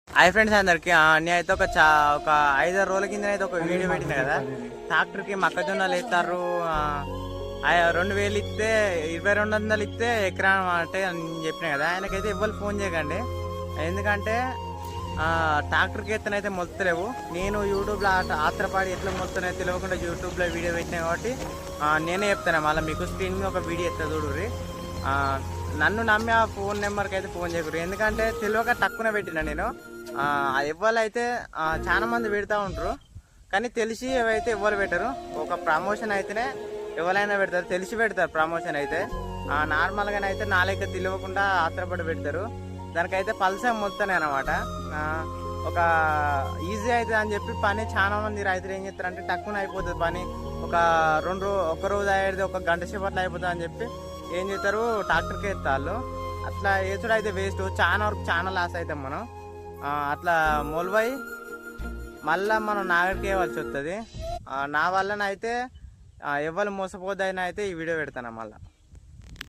Hi friends అందరికి నేను అయితే ఒక 5-6 రోజుల కింద అయితే ఒక వీడియో పెట్టినా కదా. ట్రాక్టర్కి మొక్కజొన్నలు ఎత్తారు. 2,000 ఇస్తే 2,200 ఇస్తే ఎకరా అంటే అని చెప్పిన కదా. ఆయనకైతే ఎవ్వరు ఫోన్ చేయకండి, ఎందుకంటే ట్రాక్టర్కి ఎత్తనైతే మొలుతలేవు. నేను యూట్యూబ్లో ఆత్రపాడి ఎట్లా మొలుతున్నాయో తెలియకుండా యూట్యూబ్లో వీడియో పెట్టినా కాబట్టి నేనే చెప్తాను. మళ్ళీ మీకు స్క్రీన్ మీద ఒక వీడియో ఎత్తా చూడుర్రి. నన్ను నమ్మి ఆ ఫోన్ నెంబర్కి అయితే ఫోన్ చేయకూడదు, ఎందుకంటే తెలియక తక్కువ పెట్టినా నేను. ఎవరైతే చాలా మంది పెడతా ఉంటారు, కానీ తెలిసి ఏవైతే ఎవరు పెట్టరు. ఒక ప్రమోషన్ అయితేనే ఎవరైనా పెడతారు, తెలిసి పెడతారు ప్రమోషన్ అయితే. నార్మల్గానే అయితే నాలెక్క తెలియకుండా ఆత్రపడి పెడతారు. దానికైతే పల్సే మొత్తానే అనమాట. ఒక ఈజీ అవుతుంది అని చెప్పి పని చాలా మంది రైతులు ఏం చేస్తారంటే టక్కున అయిపోతుంది పని. ఒక రోజు అయ్యేది ఒక గంట సేపట్లో అయిపోతుంది అని చెప్పి ఏం చేస్తారు, ట్రాక్టర్కి ఎత్తాళ్ళు. అట్లా వేసుడు అయితే వేస్ట్, చాలా వరకు చాలా లాస్ అవుతాం మనం. అట్లా మొలవై మళ్ళీ మనం నాగడికి వేయవలసి వస్తుంది. నా వల్లనైతే ఎవరు మోసపోద్దైనా అయితే ఈ వీడియో పెడతాను మళ్ళీ.